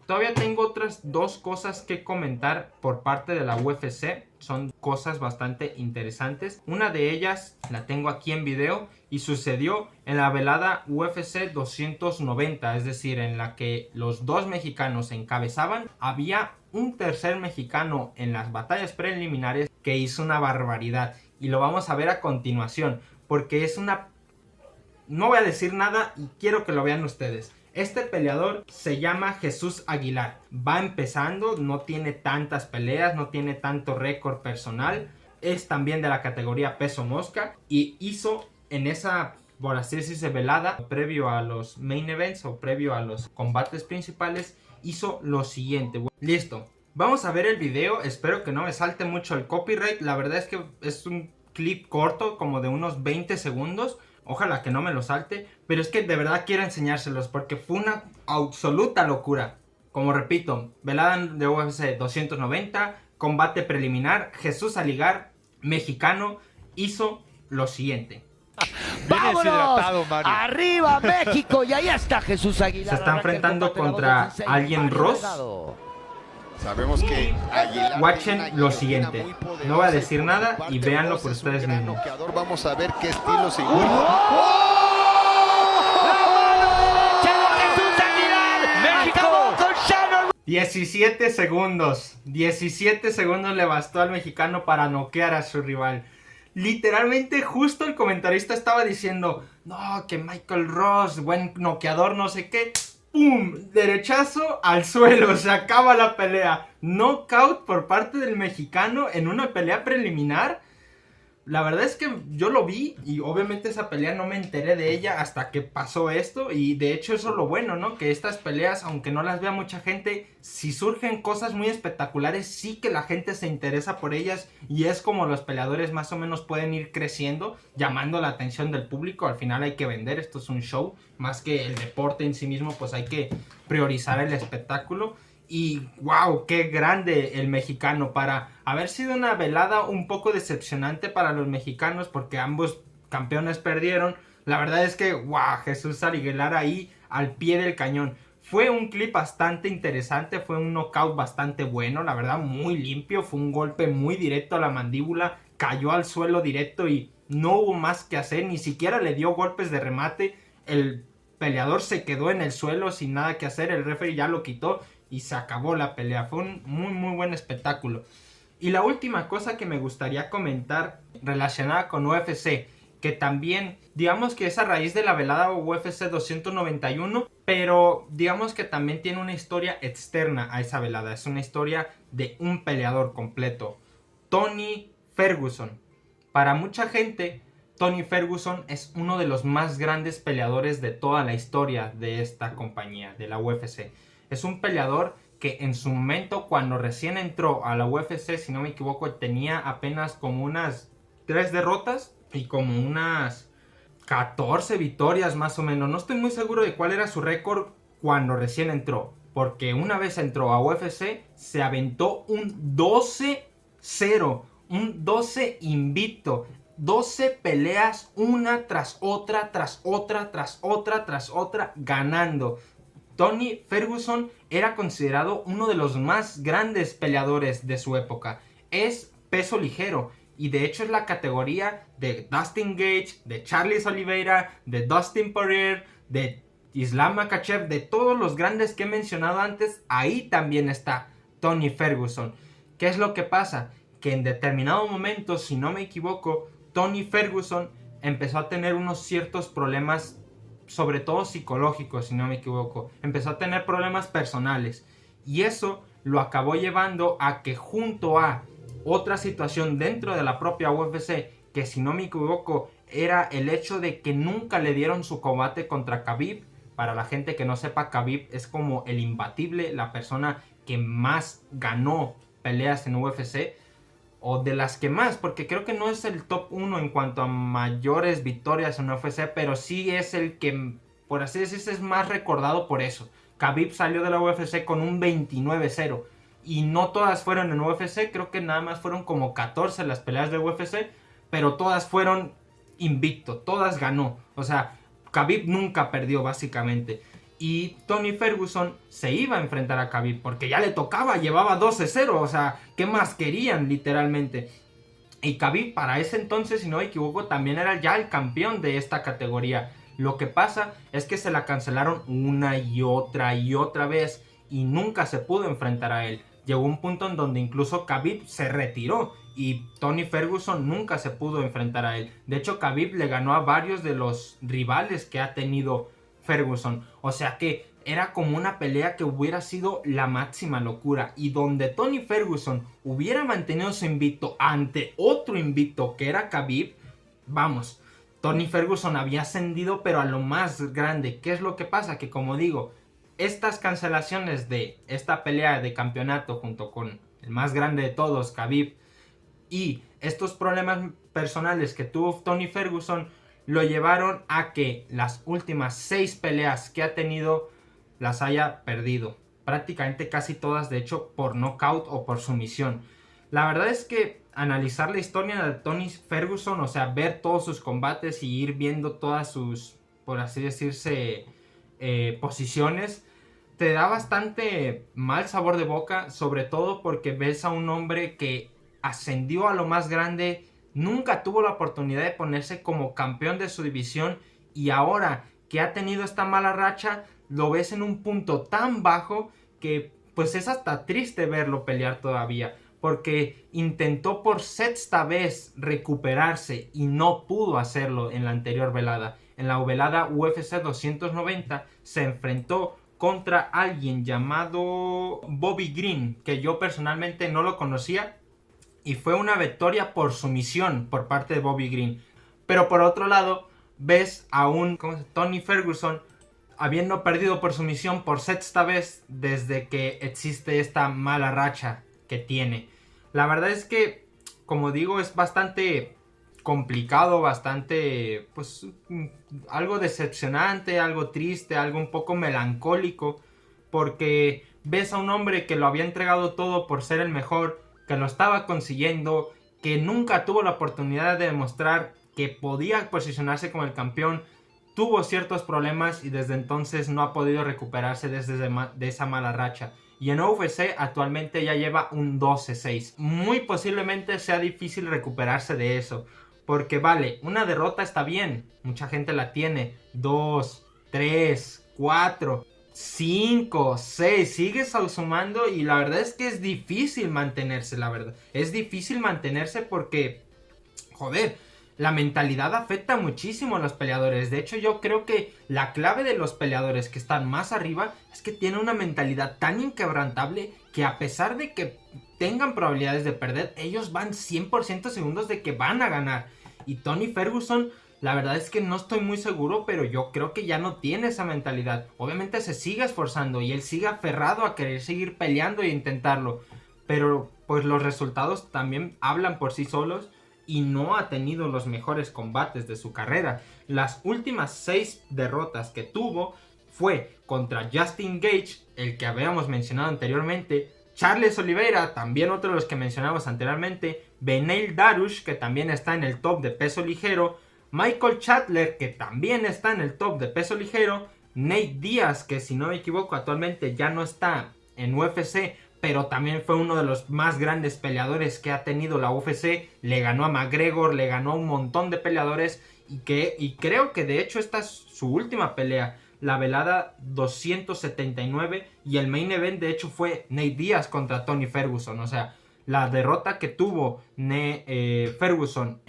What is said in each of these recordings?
Todavía tengo otras dos cosas que comentar por parte de la UFC. Son cosas bastante interesantes. Una de ellas la tengo aquí en video y sucedió en la velada UFC 290. Es decir, en la que los dos mexicanos encabezaban. Había un tercer mexicano en las batallas preliminares que hizo una barbaridad. Y lo vamos a ver a continuación. Porque es una... No voy a decir nada y quiero que lo vean ustedes. Este peleador se llama Jesús Aguilar. Va empezando, no tiene tantas peleas, no tiene tanto récord personal. Es también de la categoría peso mosca. Y hizo en esa, por así decirse, velada, previo a los main events o previo a los combates principales, hizo lo siguiente. Listo. Vamos a ver el video. Espero que no me salte mucho el copyright. La verdad es que es un clip corto, como de unos 20 segundos. Ojalá que no me lo salte, pero es que de verdad quiero enseñárselos porque fue una absoluta locura. Como repito, velada de UFC 290, combate preliminar, Jesús Aguilar, mexicano, hizo lo siguiente. ¡Vámonos! ¡Arriba México! Y ahí está Jesús Aguilar. Se está enfrentando contra alguien Ross. Sabemos que Aguilar watchen lo siguiente. No voy a decir nada y véanlo por ustedes mismos. Vamos a ver qué estilo sigue. 17 segundos. 17 segundos le bastó al mexicano para noquear a su rival. Literalmente justo el comentarista estaba diciendo, no, que Michael Ross, buen noqueador, no sé qué. ¡Pum! Derechazo al suelo, se acaba la pelea. Knockout por parte del mexicano en una pelea preliminar. La verdad es que yo lo vi y obviamente esa pelea no me enteré de ella hasta que pasó esto. Y de hecho eso es lo bueno, ¿no? Que estas peleas, aunque no las vea mucha gente, si surgen cosas muy espectaculares, sí que la gente se interesa por ellas. Y es como los peleadores más o menos pueden ir creciendo, llamando la atención del público. Al final hay que vender, esto es un show. Más que el deporte en sí mismo, pues hay que priorizar el espectáculo. Y wow, qué grande el mexicano, para haber sido una velada un poco decepcionante para los mexicanos porque ambos campeones perdieron. La verdad es que wow, Jesús Aguilar ahí al pie del cañón. Fue un clip bastante interesante, fue un knockout bastante bueno, la verdad muy limpio, fue un golpe muy directo a la mandíbula, cayó al suelo directo y no hubo más que hacer, ni siquiera le dio golpes de remate. El peleador se quedó en el suelo sin nada que hacer, el referee ya lo quitó y se acabó la pelea. Fue un muy buen espectáculo. Y la última cosa que me gustaría comentar relacionada con UFC, que también digamos que es a raíz de la velada UFC 291, pero digamos que también tiene una historia externa a esa velada. Es una historia de un peleador completo, Tony Ferguson. Para mucha gente, Tony Ferguson es uno de los más grandes peleadores de toda la historia de esta compañía, de la UFC. Es un peleador que en su momento, cuando recién entró a la UFC, si no me equivoco, tenía apenas como unas 3 derrotas y como unas 14 victorias más o menos. No estoy muy seguro de cuál era su récord cuando recién entró, porque una vez entró a UFC se aventó un 12-0, un 12 invicto. 12 peleas, una tras otra, tras otra, tras otra, tras otra, ganando. Tony Ferguson era considerado uno de los más grandes peleadores de su época. Es peso ligero y de hecho es la categoría de Dustin Gage, de Charles Oliveira, de Dustin Poirier, de Islam Makhachev, de todos los grandes que he mencionado antes. Ahí también está Tony Ferguson. ¿Qué es lo que pasa? Que en determinado momento, si no me equivoco, Tony Ferguson empezó a tener unos ciertos problemas, sobre todo psicológicos, si no me equivoco. Empezó a tener problemas personales y eso lo acabó llevando a que, junto a otra situación dentro de la propia UFC, que si no me equivoco era el hecho de que nunca le dieron su combate contra Khabib. Para la gente que no sepa, Khabib es como el imbatible, la persona que más ganó peleas en UFC, o de las que más, porque creo que no es el top 1 en cuanto a mayores victorias en UFC, pero sí es el que, por así decirse, es más recordado por eso. Khabib salió de la UFC con un 29-0 y no todas fueron en UFC, creo que nada más fueron como 14 las peleas de UFC, pero todas fueron invicto, todas ganó. O sea, Khabib nunca perdió básicamente. y Tony Ferguson se iba a enfrentar a Khabib porque ya le tocaba, llevaba 12-0, o sea, ¿qué más querían literalmente? Y Khabib para ese entonces, si no me equivoco, también era ya el campeón de esta categoría. Lo que pasa es que se la cancelaron una y otra vez y nunca se pudo enfrentar a él. Llegó un punto en donde incluso Khabib se retiró y Tony Ferguson nunca se pudo enfrentar a él. De hecho, Khabib le ganó a varios de los rivales que ha tenido Ferguson. O sea que era como una pelea que hubiera sido la máxima locura. Y donde Tony Ferguson hubiera mantenido su invicto ante otro invicto que era Khabib, vamos, Tony Ferguson había ascendido pero a lo más grande. ¿Qué es lo que pasa? Que como digo, estas cancelaciones de esta pelea de campeonato junto con el más grande de todos, Khabib, y estos problemas personales que tuvo Tony Ferguson lo llevaron a que las últimas 6 peleas que ha tenido las haya perdido. Prácticamente casi todas, de hecho, por nocaut o por sumisión. La verdad es que analizar la historia de Tony Ferguson, o sea, ver todos sus combates y ir viendo todas sus, por así decirse, posiciones, te da bastante mal sabor de boca, sobre todo porque ves a un hombre que ascendió a lo más grande, nunca tuvo la oportunidad de ponerse como campeón de su división y ahora que ha tenido esta mala racha, lo ves en un punto tan bajo que pues es hasta triste verlo pelear todavía, porque intentó por sexta vez recuperarse y no pudo hacerlo en la anterior velada. En la velada UFC 290 se enfrentó contra alguien llamado Bobby Green, que yo personalmente no lo conocía, y fue una victoria por sumisión por parte de Bobby Green. Pero por otro lado, ves a un Tony Ferguson habiendo perdido por sumisión por sexta vez desde que existe esta mala racha que tiene. La verdad es que, como digo, es bastante complicado, bastante, pues, algo decepcionante, algo triste, algo un poco melancólico, porque ves a un hombre que lo había entregado todo por ser el mejor, que lo estaba consiguiendo, que nunca tuvo la oportunidad de demostrar que podía posicionarse como el campeón, tuvo ciertos problemas y desde entonces no ha podido recuperarse de esa mala racha. Y en UFC actualmente ya lleva un 12-6. Muy posiblemente sea difícil recuperarse de eso. Porque vale, una derrota está bien. Mucha gente la tiene. 2, 3, 4, 5, 6. Sigues sumando y la verdad es que es difícil mantenerse, la verdad. Es difícil mantenerse porque, joder, la mentalidad afecta muchísimo a los peleadores. De hecho, yo creo que la clave de los peleadores que están más arriba es que tienen una mentalidad tan inquebrantable que a pesar de que tengan probabilidades de perder, ellos van 100% segundos de que van a ganar. Y Tony Ferguson, la verdad es que no estoy muy seguro, pero yo creo que ya no tiene esa mentalidad. Obviamente se sigue esforzando y él sigue aferrado a querer seguir peleando e intentarlo. Pero pues los resultados también hablan por sí solos. Y no ha tenido los mejores combates de su carrera. Las últimas 6 derrotas que tuvo fue contra Justin Gaethje, el que habíamos mencionado anteriormente, Charles Oliveira, también otro de los que mencionamos anteriormente, Beneil Dariush, que también está en el top de peso ligero, Michael Chandler, que también está en el top de peso ligero, Nate Diaz, que si no me equivoco actualmente ya no está en UFC, pero también fue uno de los más grandes peleadores que ha tenido la UFC. Le ganó a McGregor, le ganó a un montón de peleadores y creo que de hecho esta es su última pelea, la velada 279, y el main event de hecho fue Nate Diaz contra Tony Ferguson. O sea, la derrota que tuvo Ferguson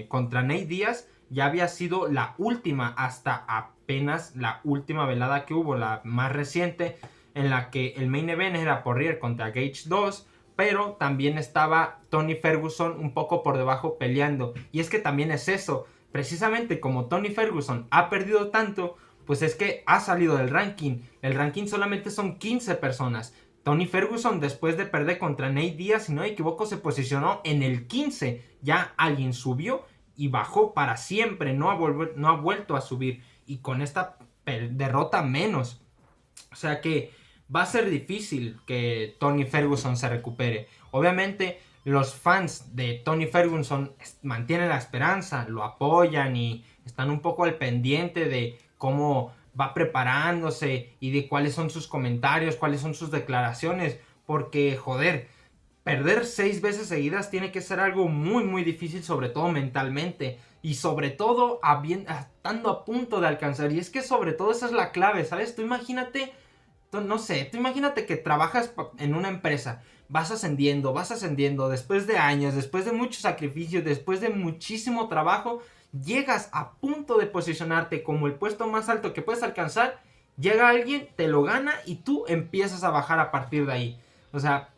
contra Nate Diaz ya había sido la última hasta apenas la última velada que hubo, la más reciente, en la que el main event era Poirier contra Gaethje 2, pero también estaba Tony Ferguson un poco por debajo peleando. Y es que también es eso, precisamente como Tony Ferguson ha perdido tanto, pues es que ha salido del ranking. El ranking solamente son 15 personas. Tony Ferguson, después de perder contra Nate Diaz, si no me equivoco, se posicionó en el 15. Ya alguien subió y bajó para siempre, no ha vuelto a subir. Y con esta derrota menos. O sea que va a ser difícil que Tony Ferguson se recupere. Obviamente los fans de Tony Ferguson mantienen la esperanza, lo apoyan y están un poco al pendiente de cómo va preparándose y de cuáles son sus comentarios, cuáles son sus declaraciones, porque joder, perder 6 veces seguidas tiene que ser algo muy muy difícil, sobre todo mentalmente y sobre todo estando a punto de alcanzar. Y es que sobre todo esa es la clave, ¿sabes? Tú imagínate, no sé, tú imagínate que trabajas en una empresa, vas ascendiendo, después de años, después de mucho sacrificio, después de muchísimo trabajo, llegas a punto de posicionarte como el puesto más alto que puedes alcanzar, llega alguien, te lo gana y tú empiezas a bajar a partir de ahí. O sea,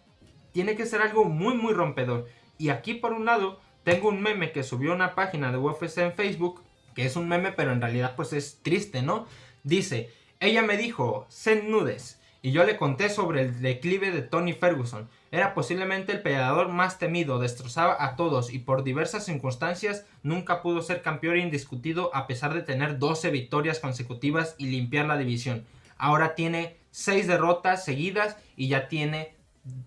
tiene que ser algo muy muy rompedor. Y aquí por un lado tengo un meme que subió una página de UFC en Facebook, que es un meme pero en realidad pues es triste, ¿no? Dice, ella me dijo, send nudes, y yo le conté sobre el declive de Tony Ferguson. Era posiblemente el peleador más temido, destrozaba a todos y por diversas circunstancias nunca pudo ser campeón indiscutido a pesar de tener 12 victorias consecutivas y limpiar la división. Ahora tiene 6 derrotas seguidas y ya tiene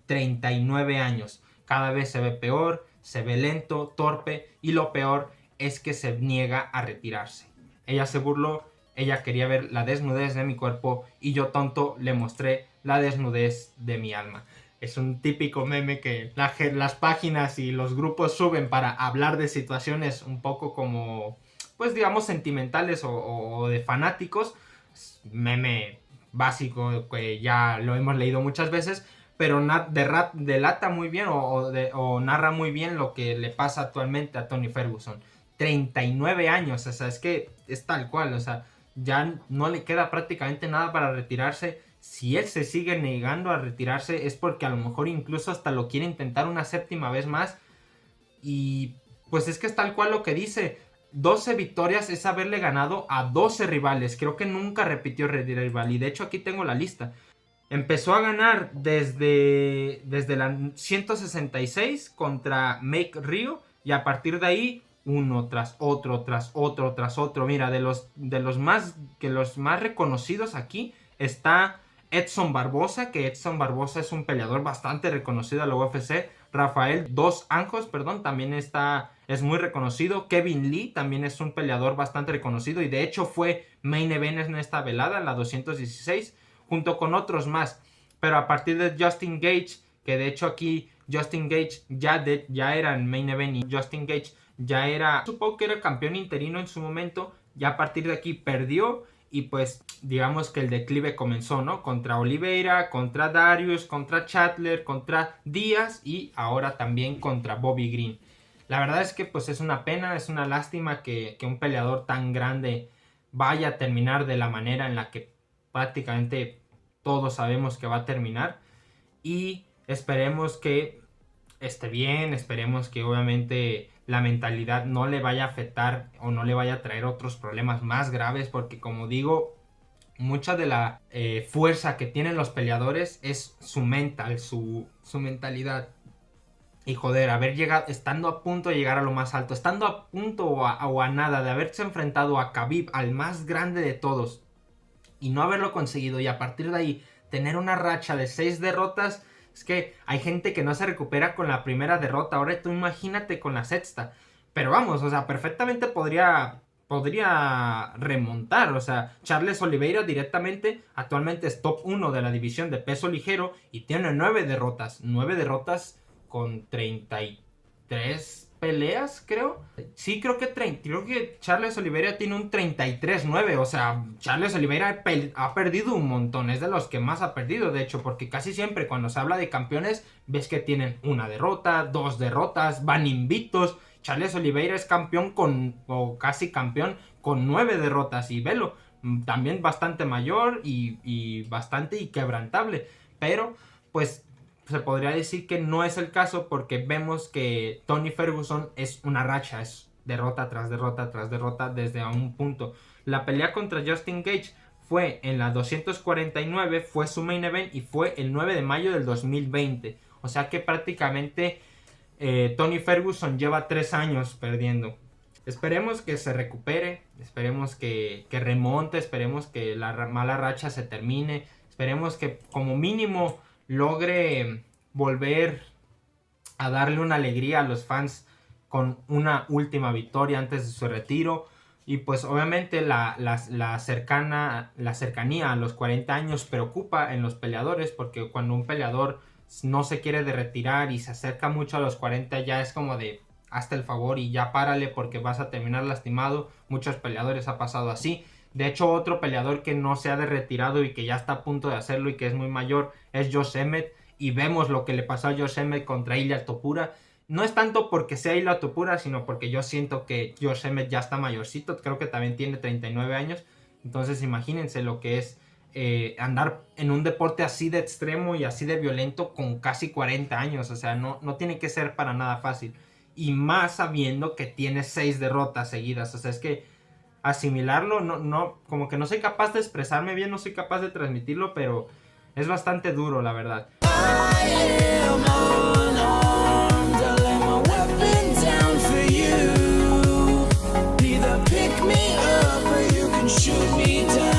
39 años. Cada vez se ve peor, se ve lento, torpe y lo peor es que se niega a retirarse. Ella se burló, ella quería ver la desnudez de mi cuerpo y yo tonto le mostré la desnudez de mi alma. Es un típico meme que las páginas y los grupos suben para hablar de situaciones un poco como, pues digamos, sentimentales o de fanáticos. Meme básico que ya lo hemos leído muchas veces, pero delata muy bien o narra muy bien lo que le pasa actualmente a Tony Ferguson. 39 años, o sea, es que es tal cual, o sea, ya no le queda prácticamente nada para retirarse. Si él se sigue negando a retirarse es porque a lo mejor incluso hasta lo quiere intentar una 7ª vez más. Y pues es que es tal cual lo que dice. 12 victorias es haberle ganado a 12 rivales. Creo que nunca repitió rival. Y de hecho aquí tengo la lista. Empezó a ganar desde la 166 contra Make Rio. Y a partir de ahí, uno tras otro, tras otro, tras otro. Mira, de los más reconocidos aquí está Edson Barbosa. Que Edson Barbosa es un peleador bastante reconocido a la UFC. Rafael Dos Anjos, perdón, también es muy reconocido. Kevin Lee también es un peleador bastante reconocido. Y de hecho fue main event en esta velada, la 216. Junto con otros más. Pero a partir de Justin Gage, que de hecho aquí Justin Gage ya era en main event y Justin Gage ya era, supongo que era campeón interino en su momento, ya a partir de aquí perdió y pues digamos que el declive comenzó, ¿no? Contra Oliveira, contra Darius, contra Chandler, contra Díaz y ahora también contra Bobby Green. La verdad es que pues es una pena, es una lástima que un peleador tan grande vaya a terminar de la manera en la que prácticamente todos sabemos que va a terminar y esperemos que esté bien, esperemos que obviamente la mentalidad no le vaya a afectar o no le vaya a traer otros problemas más graves, porque como digo, mucha de la fuerza que tienen los peleadores es su mentalidad. Y joder, haber llegado, estando a punto de llegar a lo más alto, estando a punto o a nada de haberse enfrentado a Khabib, al más grande de todos, y no haberlo conseguido y a partir de ahí tener una racha de 6 derrotas, es que hay gente que no se recupera con la primera derrota. Ahora tú imagínate con la sexta. Pero vamos, o sea, perfectamente podría remontar. O sea, Charles Oliveira directamente actualmente es top 1 de la división de peso ligero y tiene 9 derrotas. 9 derrotas con 33 peleas, creo. Sí, creo que Charles Oliveira tiene un 33-9. O sea, Charles Oliveira ha perdido un montón. Es de los que más ha perdido, de hecho, porque casi siempre cuando se habla de campeones, ves que tienen una derrota, 2 derrotas, van invictos. Charles Oliveira es campeón o casi campeón con 9 derrotas. Y velo, también bastante mayor y bastante inquebrantable. Pero, pues se podría decir que no es el caso porque vemos que Tony Ferguson es una racha, es derrota tras derrota tras derrota desde un punto. La pelea contra Justin Gage fue en la 249, fue su main event y fue el 9 de mayo del 2020. O sea que prácticamente Tony Ferguson lleva 3 años perdiendo. Esperemos que se recupere, esperemos que remonte, esperemos que la mala racha se termine, esperemos que como mínimo logre volver a darle una alegría a los fans con una última victoria antes de su retiro. Y pues obviamente la cercanía a los 40 años preocupa en los peleadores, porque cuando un peleador no se quiere de retirar y se acerca mucho a los 40, ya es como de hazte el favor y ya párale porque vas a terminar lastimado. Muchos peleadores ha pasado así. De hecho, otro peleador que no se ha de retirado y que ya está a punto de hacerlo y que es muy mayor es Josh Emmett, y vemos lo que le pasó a Josh Emmett contra Ilia Topuria. No es tanto porque sea Ilia Topuria, sino porque yo siento que Josh Emmett ya está mayorcito, creo que también tiene 39 años, entonces imagínense lo que es andar en un deporte así de extremo y así de violento con casi 40 años, o sea, no tiene que ser para nada fácil, y más sabiendo que tiene 6 derrotas seguidas, o sea, es que asimilarlo, como que no soy capaz de expresarme bien, no soy capaz de transmitirlo, pero es bastante duro, la verdad. Shoot me down.